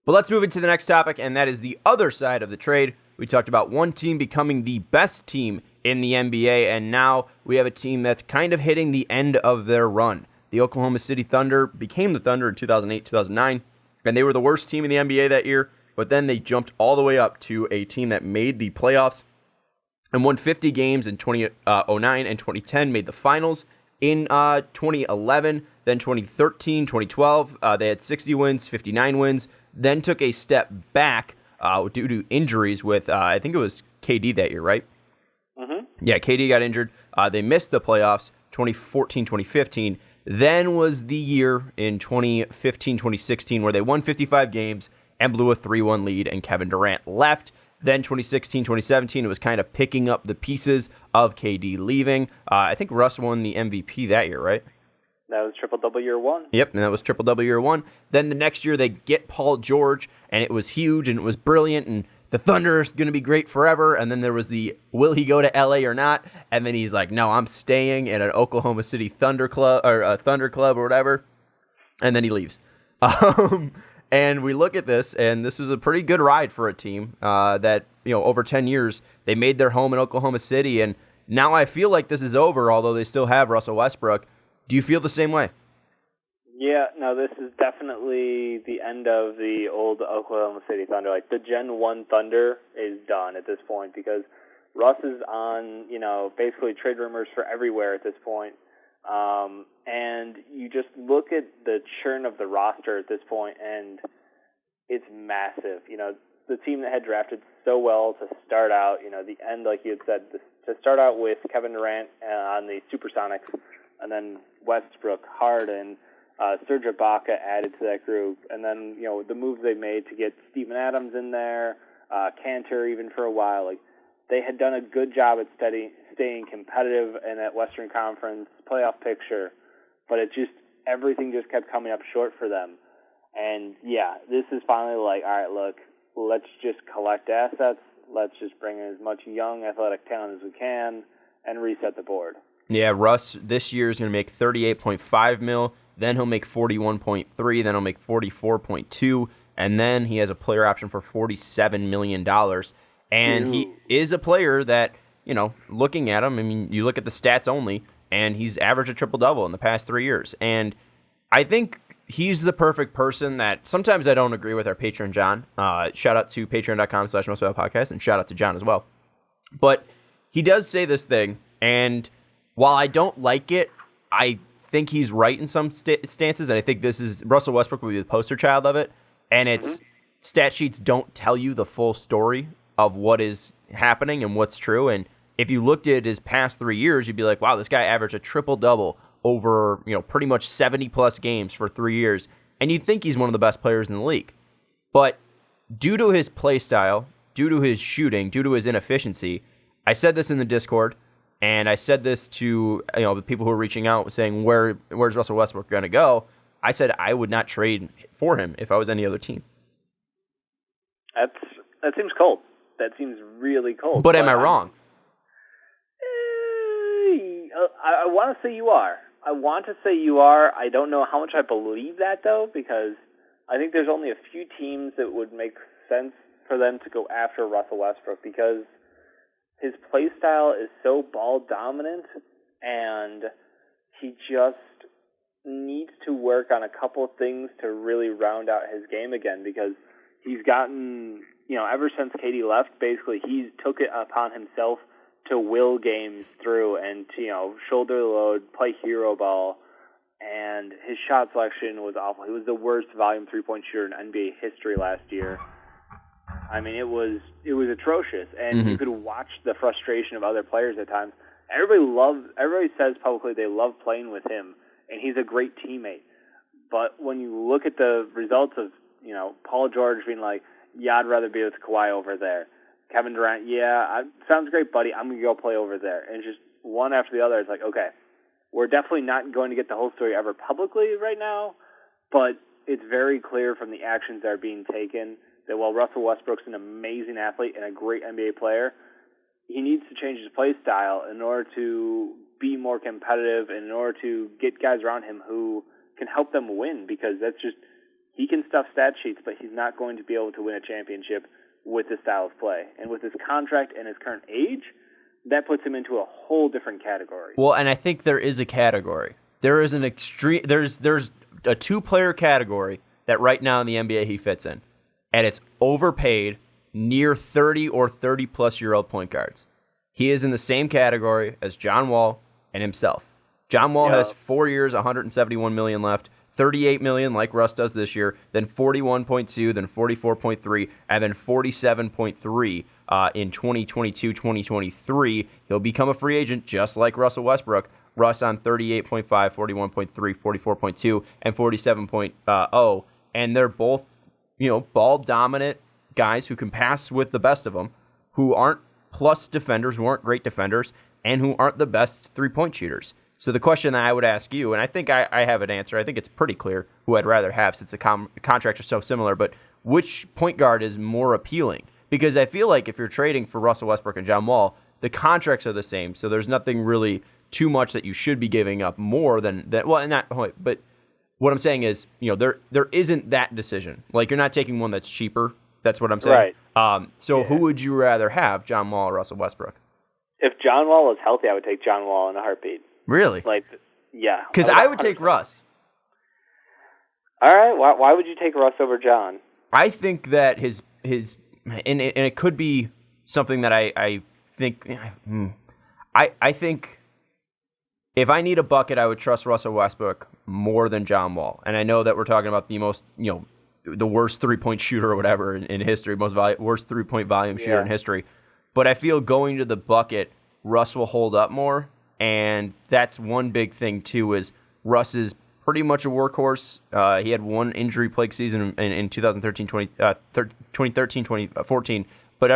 But let's move into the next topic, and that is the other side of the trade. We talked about one team becoming the best team in the NBA, and now we have a team that's kind of hitting the end of their run. The Oklahoma City Thunder became the Thunder in 2008, 2009, and they were the worst team in the NBA that year, but then they jumped all the way up to a team that made the playoffs and won 50 games in 2009 and 2010, made the finals in 2011, then 2013, 2012. They had 60 wins, 59 wins, then took a step back due to injuries with, I think it was KD that year, right? Mm-hmm. Yeah, KD got injured. They missed the playoffs 2014, 2015. Then was the year in 2015, 2016 where they won 55 games and blew a 3-1 lead, and Kevin Durant left. Then 2016, 2017, it was kind of picking up the pieces of KD leaving. I think Russ won the MVP that year, right? That was triple-double year one. Yep, and that was triple-double year one. Then the next year they get Paul George, and it was huge, and it was brilliant, and the Thunder is going to be great forever. And then there was the, will he go to LA or not? And then he's like, no, I'm staying at an Oklahoma City Thunder club or a Thunder club or whatever. And then he leaves. And we look at this, and this was a pretty good ride for a team that, over 10 years, they made their home in Oklahoma City. And now I feel like this is over, although they still have Russell Westbrook. Do you feel the same way? Yeah, no, this is definitely the end of the old Oklahoma City Thunder. Like, the Gen 1 Thunder is done at this point because Russ is on, basically trade rumors for everywhere at this point. And you just look at the churn of the roster at this point, and it's massive. The team that had drafted so well to start out, the end, like you had said, to start out with Kevin Durant on the Supersonics, and then Westbrook, Harden, Serge Ibaka added to that group, and then the moves they made to get Steven Adams in there, Cantor even for a while. Like, they had done a good job at staying competitive in that Western Conference playoff picture, but everything just kept coming up short for them. And yeah, this is finally like, all right, look, let's just collect assets, let's just bring in as much young athletic talent as we can, and reset the board. Yeah, Russ this year is going to make $38.5 million. Then he'll make 41.3. Then he'll make 44.2. And then he has a player option for $47 million. And he is a player that, looking at him, I mean, you look at the stats only, and he's averaged a triple-double in the past 3 years. And I think he's the perfect person that sometimes I don't agree with our patron, John. Shout out to patreon.com/mostlypodcast, and shout out to John as well. But he does say this thing, and while I don't like it, I think he's right in some stances, and I think Russell Westbrook will be the poster child of it. And it's stat sheets don't tell you the full story of what is happening and what's true. And if you looked at his past 3 years, you'd be like, wow, this guy averaged a triple-double over pretty much 70-plus games for 3 years. And you'd think he's one of the best players in the league. But due to his play style, due to his shooting, due to his inefficiency, I said this in the Discord, and I said this to the people who are reaching out saying, where's Russell Westbrook going to go? I said I would not trade for him if I was any other team. That seems cold. That seems really cold. But am I wrong? I want to say you are. I don't know how much I believe that, though, because I think there's only a few teams that would make sense for them to go after Russell Westbrook because his play style is so ball dominant, and he just needs to work on a couple of things to really round out his game again because he's gotten, ever since KD left, basically he's took it upon himself to will games through and to, shoulder the load, play hero ball, and his shot selection was awful. He was the worst volume three-point shooter in NBA history last year. I mean, it was atrocious, and you could watch the frustration of other players at times. Everybody says publicly they love playing with him, and he's a great teammate. But when you look at the results of, Paul George being like, yeah, I'd rather be with Kawhi over there. Kevin Durant, sounds great, buddy. I'm going to go play over there. And just one after the other, it's like, okay, we're definitely not going to get the whole story ever publicly right now, but it's very clear from the actions that are being taken that while Russell Westbrook's an amazing athlete and a great NBA player, he needs to change his play style in order to be more competitive and in order to get guys around him who can help them win because He can stuff stat sheets, but he's not going to be able to win a championship with this style of play. And with his contract and his current age, that puts him into a whole different category. Well, and I think there is a category. There is an extreme. There's a 2-player category that right now in the NBA he fits in, and it's overpaid, near 30 or 30-plus-year-old point guards. He is in the same category as John Wall and himself. John Wall has 4 years, $171 million left, $38 million like Russ does this year, then $41.2, then $44.3, and then $47.3 in 2022-2023. He'll become a free agent just like Russell Westbrook. Russ on 38.5, 41.3, 44.2, and 47.0. And they're both, ball-dominant guys who can pass with the best of them, who aren't plus defenders, who aren't great defenders, and who aren't the best three-point shooters. So the question that I would ask you, and I think I have an answer. I think it's pretty clear who I'd rather have since the contracts are so similar, but which point guard is more appealing? Because I feel like if you're trading for Russell Westbrook and John Wall, the contracts are the same, so there's nothing really too much that you should be giving up more than that. Well, in that point, but what I'm saying is, there isn't that decision. Like, you're not taking one that's cheaper. That's what I'm saying. Right. Who would you rather have, John Wall or Russell Westbrook? If John Wall was healthy, I would take John Wall in a heartbeat. Really? Yeah. Because I would take Russ. All right. Why would you take Russ over John? I think that his and it could be something that I think. I think if I need a bucket, I would trust Russell Westbrook more than John Wall. And I know that we're talking about the most, the worst three-point shooter or whatever in history, worst three-point volume shooter in history. But I feel going to the bucket, Russ will hold up more. And that's one big thing, too, is Russ is pretty much a workhorse. He had one injury-plagued season in 2013-2014. But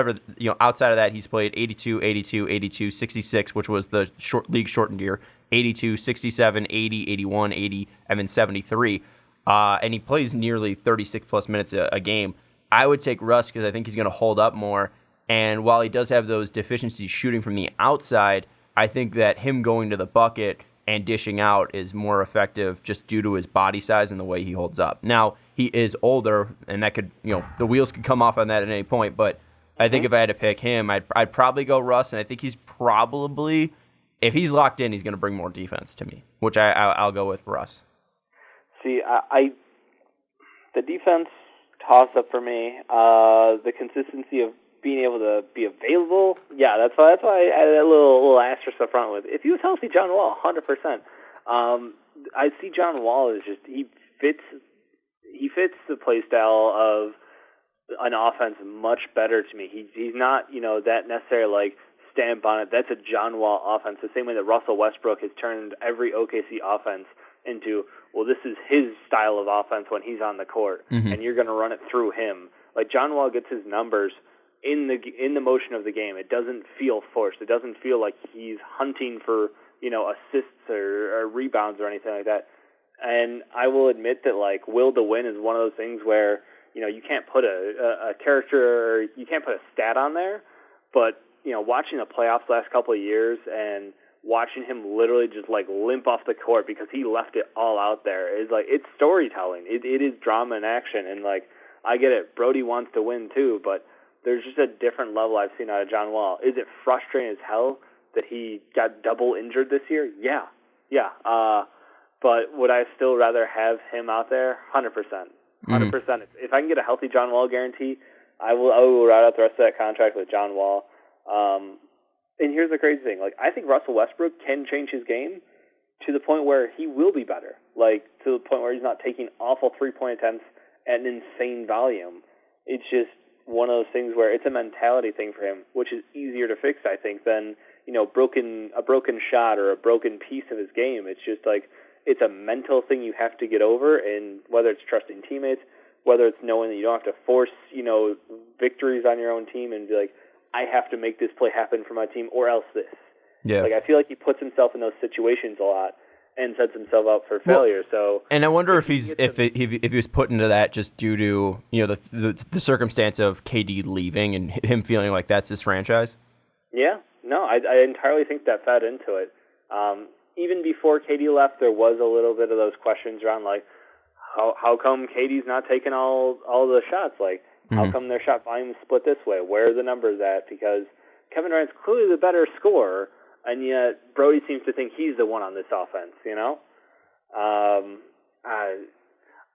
outside of that, he's played 82, 82, 82, 66, which was the league shortened year, 82, 67, 80, 81, 80, and then 73. And he plays nearly 36-plus minutes a game. I would take Russ because I think he's going to hold up more. And while he does have those deficiencies shooting from the outside, I think that him going to the bucket and dishing out is more effective just due to his body size and the way he holds up. Now, he is older, and that could, the wheels could come off on that at any point, but I think if I had to pick him, I'd probably go Russ, and I think he's probably, if he's locked in, he's going to bring more defense to me, which I'll go with Russ. See, the defense toss-up for me, the consistency of being able to be available, that's why I added that little asterisk up front with. If he was healthy, John Wall, 100%. I see John Wall as just he fits the play style of an offense much better to me. He's not that necessarily stamp on it. That's a John Wall offense. The same way that Russell Westbrook has turned every OKC offense into, well, this is his style of offense when he's on the court, and you're going to run it through him. Like John Wall gets his numbers in the motion of the game. It doesn't feel forced. It doesn't feel like he's hunting for assists or rebounds or anything like that. And I will admit that will to win is one of those things where you can't put a character or you can't put a stat on there, but watching the playoffs last couple of years and watching him literally just limp off the court because he left it all out there is it's storytelling. It is drama in action, and I get it. Brody wants to win too, but there's just a different level I've seen out of John Wall. Is it frustrating as hell that he got double injured this year? Yeah. But would I still rather have him out there? 100%. 100%. If I can get a healthy John Wall guarantee, I will ride out the rest of that contract with John Wall. And here's the crazy thing. I think Russell Westbrook can change his game to the point where he will be better. To the point where he's not taking awful three-point attempts at an insane volume. It's just one of those things where it's a mentality thing for him, which is easier to fix, I think, than a broken shot or a broken piece of his game. It's just it's a mental thing you have to get over, and whether it's trusting teammates, whether it's knowing that you don't have to force victories on your own team and be I have to make this play happen for my team or else this. Yeah. I feel like he puts himself in those situations a lot and sets himself up for failure. And I wonder if he was put into that just due to the circumstance of KD leaving and him feeling like that's his franchise. Yeah, no, I entirely think that fed into it. Even before KD left, there was a little bit of those questions around how come KD's not taking all the shots? Like, how come their shot volume is split this way? Where are the numbers at? Because Kevin Durant's clearly the better scorer, and yet Brody seems to think he's the one on this offense, you know?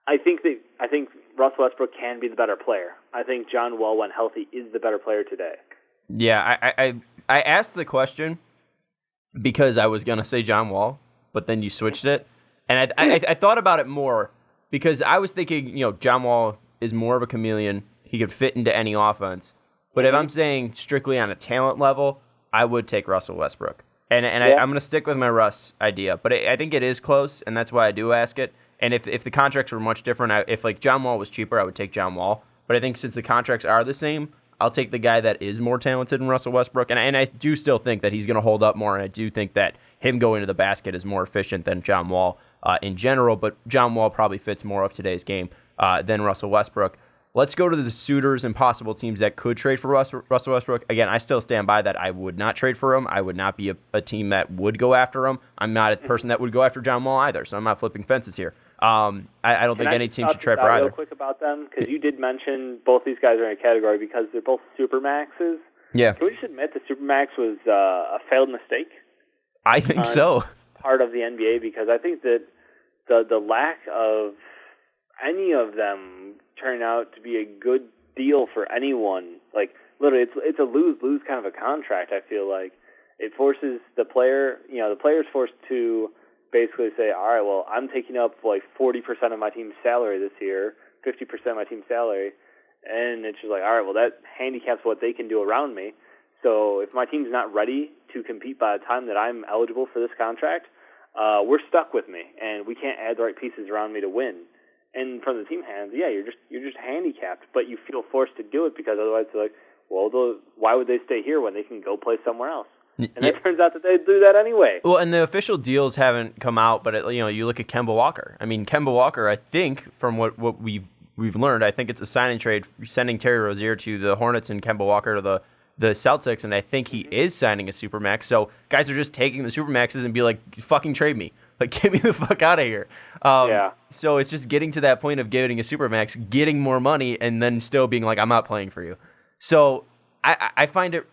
I think Russell Westbrook can be the better player. I think John Wall, when healthy, is the better player today. Yeah, I asked the question because I was going to say John Wall, but then you switched it. And I thought about it more because I was thinking, John Wall is more of a chameleon. He could fit into any offense. But if I'm saying strictly on a talent level, I would take Russell Westbrook. And I'm going to stick with my Russ idea. But I think it is close, and that's why I do ask it. And if the contracts were much different, if like John Wall was cheaper, I would take John Wall. But I think since the contracts are the same, I'll take the guy that is more talented than Russell Westbrook. And I do still think that he's going to hold up more, and I do think that him going to the basket is more efficient than John Wall in general. But John Wall probably fits more of today's game than Russell Westbrook. Let's go to the suitors and possible teams that could trade for Russell Westbrook. Again, I still stand by that I would not trade for him. I would not be a team that would go after him. I'm not a person that would go after John Wall either, so I'm not flipping fences here. I don't think any team should trade for either. Real quick about them, because you did mention both these guys are in a category because they're both Supermaxes. Yeah. Can we just admit the Supermax was a failed mistake? I think so. Part of the NBA, because I think that the lack of any of them turn out to be a good deal for anyone. Like, literally, it's a lose-lose kind of a contract, I feel like. It forces the player, the player's forced to basically say, all right, well, I'm taking up like 40% of my team's salary this year, 50% of my team's salary, and it's just like, all right, well, that handicaps what they can do around me. So if my team's not ready to compete by the time that I'm eligible for this contract, we're stuck with me, and we can't add the right pieces around me to win. And from the team hands, yeah, you're just handicapped, but you feel forced to do it because otherwise they're like, well, why would they stay here when they can go play somewhere else? And it turns out that they do that anyway. Well, and the official deals haven't come out, but you look at Kemba Walker. I mean, Kemba Walker, I think from what we've learned, I think it's a sign and trade sending Terry Rozier to the Hornets and Kemba Walker to the Celtics, and I think he is signing a Supermax. So guys are just taking the Supermaxes and be like, fucking trade me. Like, get me the fuck out of here. Yeah. So it's just getting to that point of getting a Supermax, getting more money, and then still being like, I'm not playing for you. So I find it,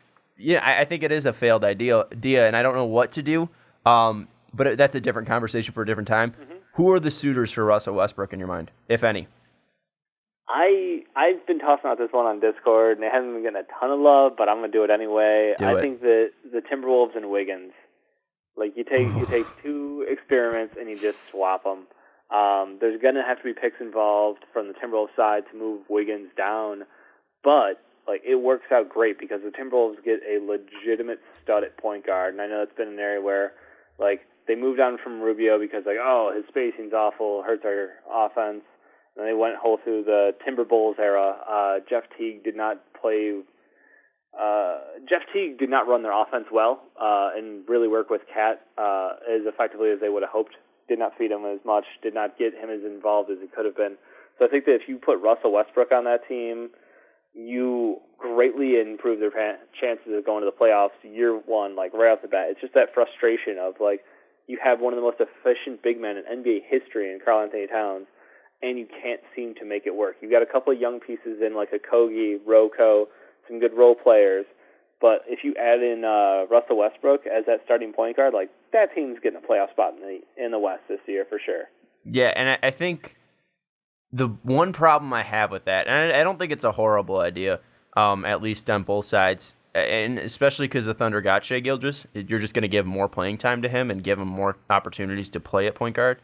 I think it is a failed idea, and I don't know what to do. But that's a different conversation for a different time. Who are the suitors for Russell Westbrook in your mind, if any? I've been tossing out this one on Discord, and it hasn't been getting a ton of love, but I'm going to do it anyway. I think that the Timberwolves and Wiggins, like you take two experiments and you just swap them. There's going to have to be picks involved from the Timberwolves side to move Wiggins down, but like it works out great because the Timberwolves get a legitimate stud at point guard, and I know that's been an area where like they moved on from Rubio because like, oh, his spacing's awful, hurts our offense. And they went whole through the Timberwolves era. Jeff Teague did not run their offense well and really work with Cat as effectively as they would have hoped. Did not feed him as much. Did not get him as involved as he could have been. So I think that if you put Russell Westbrook on that team, you greatly improve their chances of going to the playoffs year one, like right off the bat. It's just that frustration of like you have one of the most efficient big men in NBA history in Karl Anthony Towns, and you can't seem to make it work. You've got a couple of young pieces in like a Kogi, Rocco, some good role players, but if you add in Russell Westbrook as that starting point guard, like that team's getting a playoff spot in the West this year for sure. Yeah, and I think the one problem I have with that, and I don't think it's a horrible idea, at least on both sides, and especially because the Thunder got Shai Gilgeous, you're just going to give more playing time to him and give him more opportunities to play at point guard.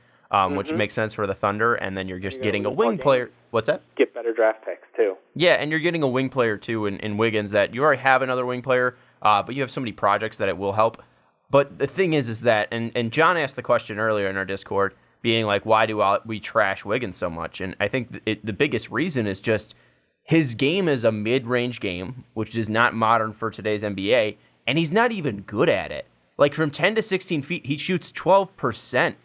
Which makes sense for the Thunder, and then you're just getting a wing player. What's that? Get better draft picks, too. Yeah, and you're getting a wing player, too, in Wiggins, that you already have another wing player, but you have so many projects that it will help. But the thing is that, and John asked the question earlier in our Discord, being like, why do we trash Wiggins so much? And I think the biggest reason is just his game is a mid-range game, which is not modern for today's NBA, and he's not even good at it. Like, from 10 to 16 feet, he shoots 12%.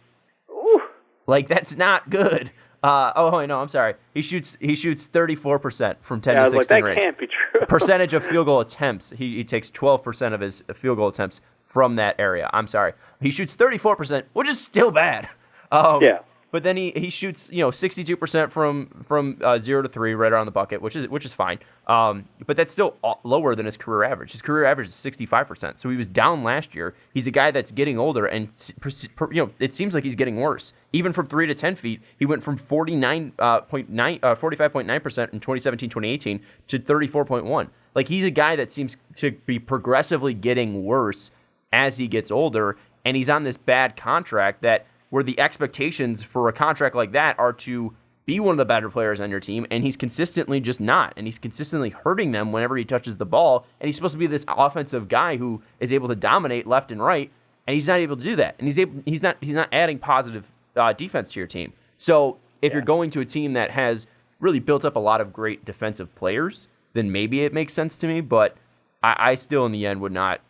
Like, that's not good. I'm sorry. He shoots 34% from 10 to 16 range. That can't be true. Percentage of field goal attempts. He takes 12% of his field goal attempts from that area. I'm sorry. He shoots 34%, which is still bad. Yeah. But then he shoots 62% from 0 to 3 right around the bucket, which is fine. But that's still lower than his career average. His career average is 65%. So he was down last year. He's a guy that's getting older, and it seems like he's getting worse. Even from 3 to 10 feet, he went from 45.9% in 2017-2018 to 34.1. Like, he's a guy that seems to be progressively getting worse as he gets older, and he's on this bad contract where the expectations for a contract like that are to be one of the better players on your team, and he's consistently just not, and he's consistently hurting them whenever he touches the ball, and he's supposed to be this offensive guy who is able to dominate left and right, and he's not able to do that, and he's not adding positive defense to your team. So if you're going to a team that has really built up a lot of great defensive players, then maybe it makes sense to me, but I still in the end would not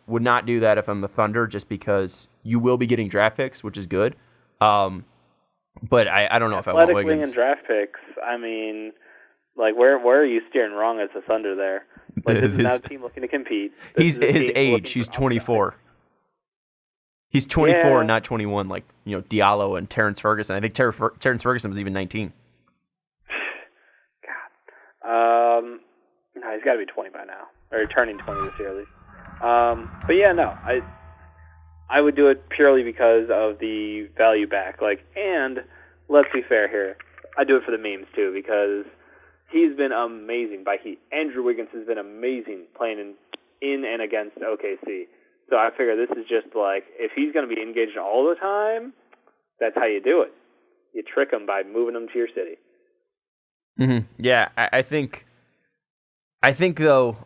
do that if I'm the Thunder, just because you will be getting draft picks, which is good. But I don't know if I want Wiggins. And draft picks, I mean, like, where are you steering wrong as the Thunder there? Like, this is not a team looking to compete. His age, he's 24. He's 24 and not 21, like, Diallo and Terrence Ferguson. I think Terrence Ferguson was even 19. God. No, he's got to be 20 by now. Or turning 20 this year, at least. But yeah, no, I would do it purely because of the value back. Like, and let's be fair here, I do it for the memes too, because he's been amazing by Heat. Andrew Wiggins has been amazing playing in and against OKC. So I figure this is just like, if he's going to be engaged all the time, that's how you do it. You trick him by moving him to your city. Mm-hmm. Yeah, I think though,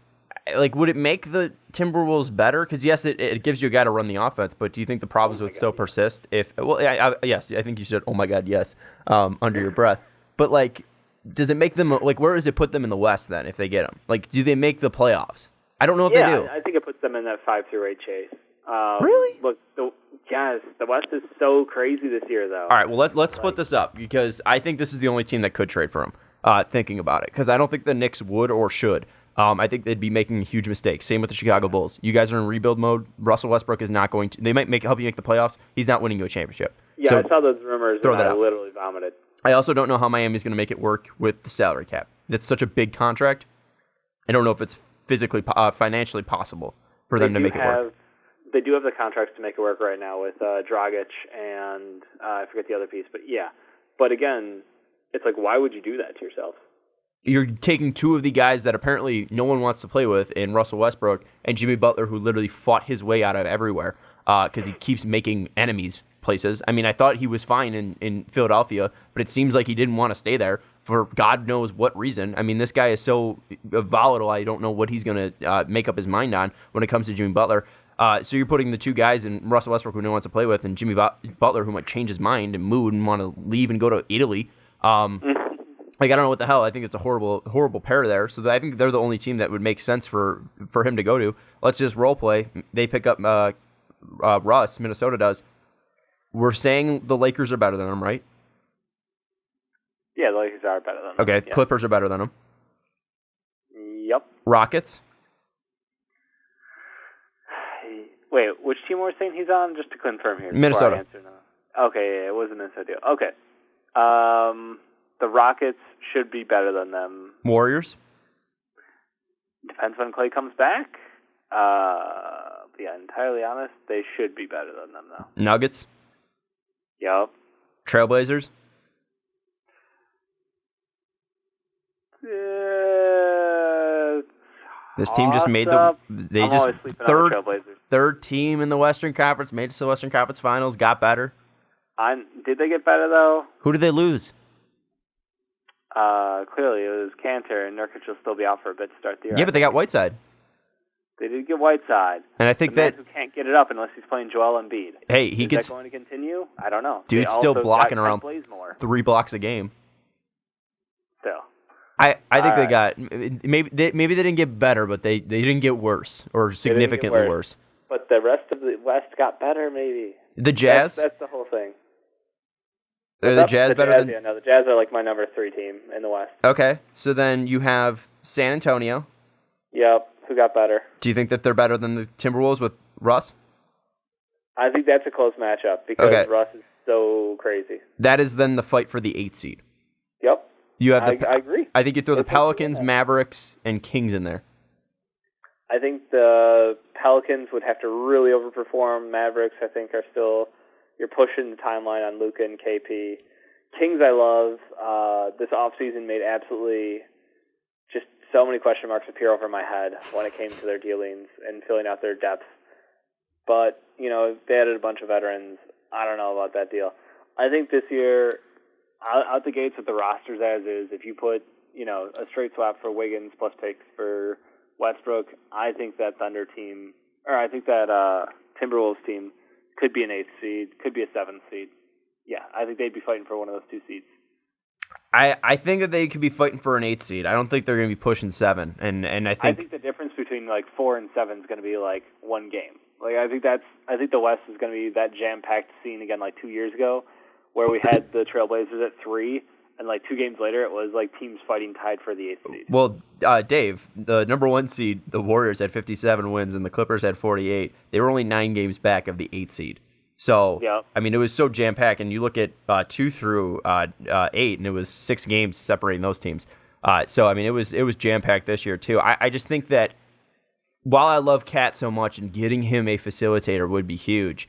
like, would it make the Timberwolves better? Because yes, it gives you a guy to run the offense, but do you think the problems would still persist? Yes, I think you should. Oh my God, yes, under your breath. But like, does it make them like? Where does it put them in the West then if they get them? Like, do they make the playoffs? I don't know if they do. I think it puts them in that 5-8 chase. Really? Look, the West is so crazy this year, though. All right, well let's split this up, because I think this is the only team that could trade for him. Thinking about it, because I don't think the Knicks would or should. I think they'd be making a huge mistake. Same with the Chicago Bulls. You guys are in rebuild mode. Russell Westbrook is not going to. They might help you make the playoffs. He's not winning you a championship. Yeah, so I saw those rumors and I literally vomited. I also don't know how Miami's going to make it work with the salary cap. That's such a big contract. I don't know if it's physically, financially possible for them to make it work. They do have the contracts to make it work right now with Dragic and I forget the other piece, but yeah. But again, it's like, why would you do that to yourself? You're taking two of the guys that apparently no one wants to play with in Russell Westbrook and Jimmy Butler, who literally fought his way out of everywhere because he keeps making enemies places. I mean, I thought he was fine in Philadelphia, but it seems like he didn't want to stay there for God knows what reason. I mean, this guy is so volatile, I don't know what he's going to make up his mind on when it comes to Jimmy Butler. So you're putting the two guys in Russell Westbrook, who no one wants to play with, and Jimmy Butler, who might change his mind and mood and want to leave and go to Italy. Like, I don't know what the hell. I think it's a horrible pair there. So I think they're the only team that would make sense for him to go to. Let's just role play. They pick up Russ. Minnesota does. We're saying the Lakers are better than them, right? Yeah, the Lakers are better than them. Okay, yeah. Clippers are better than them. Yep. Rockets? Wait, which team were we saying he's on? Just to confirm here. Minnesota. Okay, yeah, it was a Minnesota deal. Okay. The Rockets should be better than them. Warriors? Depends when Klay comes back. Yeah, entirely honest, they should be better than them, though. Nuggets? Yep. Trailblazers? This team just made third team in the Western Conference, made it to the Western Conference Finals, got better. Did they get better, though? Who did they lose? Clearly, it was Cantor, and Nurkic will still be out for a bit to start the year. Yeah, but they got Whiteside. They did get Whiteside. And I think who can't get it up unless he's playing Joel Embiid. Hey, Is that going to continue? I don't know. Dude's still blocking around 3 blocks a game. Still. I think they got maybe they didn't get better, but they didn't get worse or significantly worse. But the rest of the West got better, maybe. The Jazz? That's the whole thing. Are the Jazz better than? Yeah, no, the Jazz are like my number 3 team in the West. Okay, so then you have San Antonio. Yep, who got better? Do you think that they're better than the Timberwolves with Russ? I think that's a close matchup because Russ is so crazy. That is then the fight for the 8th seed. Yep. You have I agree. I think you throw the Pelicans, Mavericks, and Kings in there. I think the Pelicans would have to really overperform. Mavericks, I think, are still, you're pushing the timeline on Luka and KP. Kings, I love. This offseason made absolutely just so many question marks appear over my head when it came to their dealings and filling out their depth. But, you know, they added a bunch of veterans. I don't know about that deal. I think this year, out the gates with the rosters as is, if you put, you know, a straight swap for Wiggins plus picks for Westbrook, I think that Thunder team, or I think that Timberwolves team could be an 8th seed, could be a 7th seed. Yeah, I think they'd be fighting for one of those 2 seeds. I think that they could be fighting for an 8th seed. I don't think they're going to be pushing 7. And I think the difference between like 4 and 7 is going to be like one game. Like I think the West is going to be that jam-packed scene again like 2 years ago, where we had the Trailblazers at 3. And like 2 games later, it was like teams fighting tied for the 8th seed. Well, Dave, the number 1 seed, the Warriors had 57 wins, and the Clippers had 48. They were only 9 games back of the 8th seed. So, yeah. I mean, it was so jam-packed, and you look at 2 through 8, and it was 6 games separating those teams. So, I mean, it was jam-packed this year, too. I just think that while I love Cat so much, and getting him a facilitator would be huge,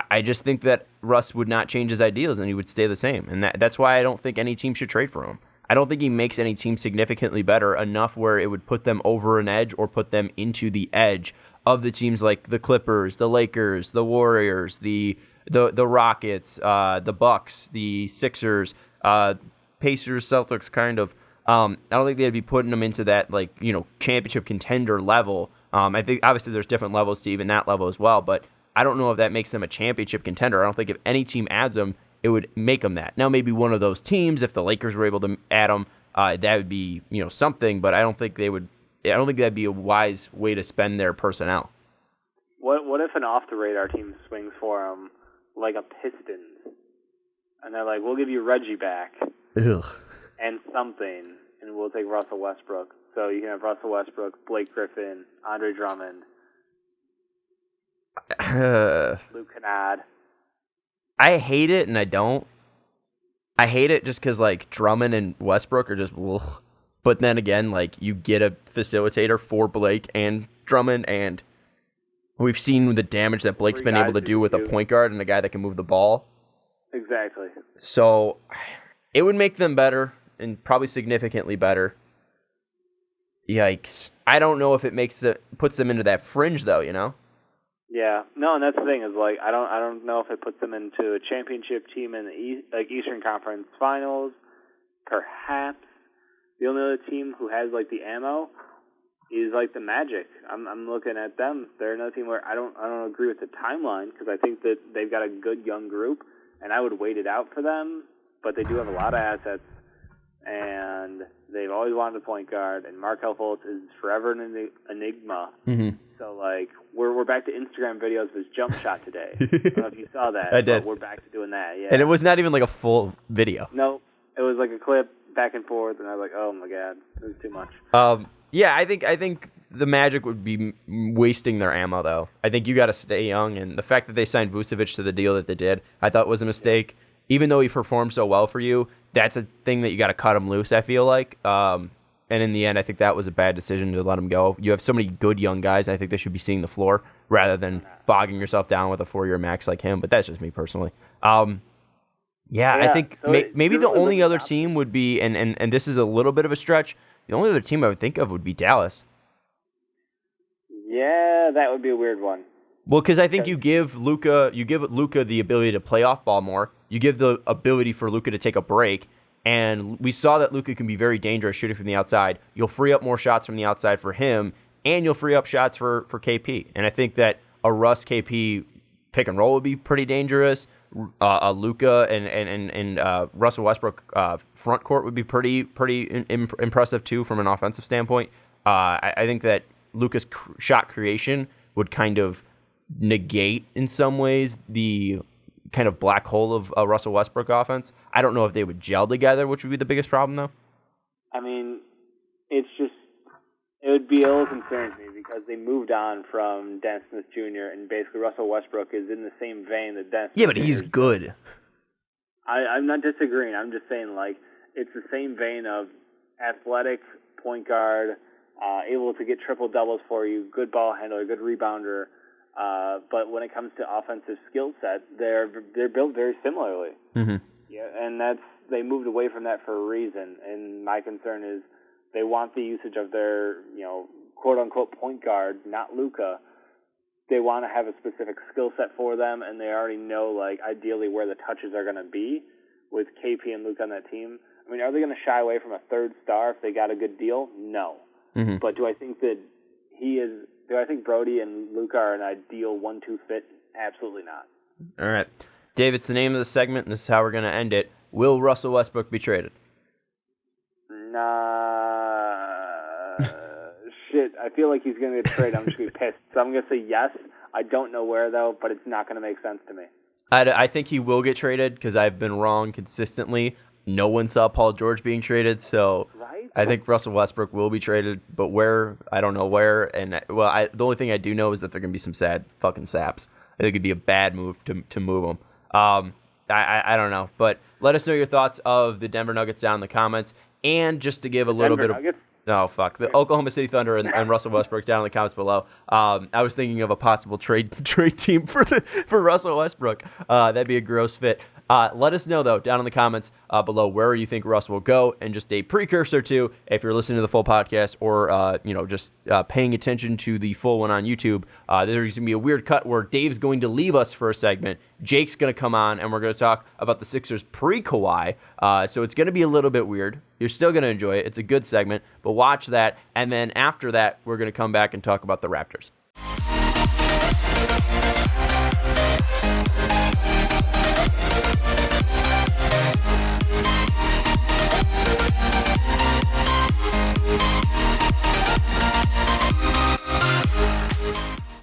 I just think that Russ would not change his ideals and he would stay the same. And that's why I don't think any team should trade for him. I don't think he makes any team significantly better enough where it would put them over an edge or put them into the edge of the teams like the Clippers, the Lakers, the Warriors, the Rockets, the Bucks, the Sixers, Pacers, Celtics, kind of. I don't think they'd be putting them into that, like, you know, championship contender level. I think obviously there's different levels to even that level as well, but I don't know if that makes them a championship contender. I don't think if any team adds them, it would make them that. Now, maybe one of those teams, if the Lakers were able to add them, that would be, you know, something. But I don't think they would. I don't think that'd be a wise way to spend their personnel. What if an off the radar team swings for them like a Pistons, and they're like, "We'll give you Reggie back Ugh. and something, and we'll take Russell Westbrook." So you can have Russell Westbrook, Blake Griffin, Andre Drummond. Luke Kennard. I hate it and I don't. I hate it just because, like, Drummond and Westbrook are just ugh. But then again, like, you get a facilitator for Blake and Drummond, and we've seen the damage that Blake's been able to do with a point guard and a guy that can move the ball. Exactly. So it would make them better and probably significantly better. Yikes. I don't know if it puts them into that fringe, though, you know? Yeah, no, and that's the thing is, like, I don't know if it puts them into a championship team in the Eastern Conference Finals. Perhaps the only other team who has like the ammo is like the Magic. I'm looking at them. They're another team where I don't agree with the timeline because I think that they've got a good young group, and I would wait it out for them. But they do have a lot of assets, and they've always wanted a point guard, and Markelle Fultz is forever an enigma. Mm-hmm. So, like, we're back to Instagram videos of his jump shot today. I don't know if you saw that. I did. But we're back to doing that, yeah. And it was not even like a full video. No, it was like a clip back and forth, and I was like, oh, my God, it was too much. Yeah, I think the Magic would be wasting their ammo, though. I think you got to stay young, and the fact that they signed Vucevic to the deal that they did, I thought was a mistake. Even though he performed so well for you, that's a thing that you got to cut him loose, I feel like. And in the end, I think that was a bad decision to let him go. You have so many good young guys, I think they should be seeing the floor rather than bogging yourself down with a 4-year max like him. But that's just me personally. I think so maybe the only other team would be, and this is a little bit of a stretch, the only other team I would think of would be Dallas. Yeah, that would be a weird one. Well, because I think you give Luka the ability to play off ball more. You give the ability for Luka to take a break. And we saw that Luka can be very dangerous shooting from the outside. You'll free up more shots from the outside for him, and you'll free up shots for KP. And I think that a Russ KP pick and roll would be pretty dangerous. A Luka and Russell Westbrook front court would be pretty impressive too from an offensive standpoint. I think that Luka's shot creation would kind of negate in some ways the kind of black hole of a Russell Westbrook offense. I don't know if they would gel together, which would be the biggest problem, though. I mean, it's It would be a little concerning to me because they moved on from Dennis Smith Jr. and basically Russell Westbrook is in the same vein that Dennis. Yeah, Smith but he's good. I'm not disagreeing. I'm just saying, like, it's the same vein of athletic point guard, able to get triple-doubles for you, good ball handler, good rebounder. But when it comes to offensive skill set, they're built very similarly. Mm-hmm. Yeah, and they moved away from that for a reason. And my concern is they want the usage of their, quote-unquote point guard, not Luka. They want to have a specific skill set for them, and they already know, like, ideally where the touches are going to be with KP and Luka on that team. I mean, are they going to shy away from a third star if they got a good deal? No. Mm-hmm. But do I think that do I think Brody and Luka are an ideal 1-2 fit? Absolutely not. All right. Dave, it's the name of the segment, and this is how we're going to end it. Will Russell Westbrook be traded? Shit, I feel like he's going to get traded. I'm just going to be pissed. So I'm going to say yes. I don't know where, though, but it's not going to make sense to me. I think he will get traded because I've been wrong consistently. No one saw Paul George being traded, so right? I think Russell Westbrook will be traded, but where, I don't know where. And, the only thing I do know is that there are going to be some sad fucking saps. I think it'd be a bad move to move them. I don't know, but let us know your thoughts of the Denver Nuggets down in the comments, and just to give a little bit of... Oh, fuck. The Oklahoma City Thunder and Russell Westbrook down in the comments below. I was thinking of a possible trade team for Russell Westbrook. That'd be a gross fit. Let us know, though, down in the comments below where you think Russ will go. And just a precursor to, if you're listening to the full podcast or, just paying attention to the full one on YouTube, there's going to be a weird cut where Dave's going to leave us for a segment. Jake's going to come on, and we're going to talk about the Sixers pre-Kawhi. So it's going to be a little bit weird. You're still going to enjoy it. It's a good segment, but watch that. And then after that, we're going to come back and talk about the Raptors.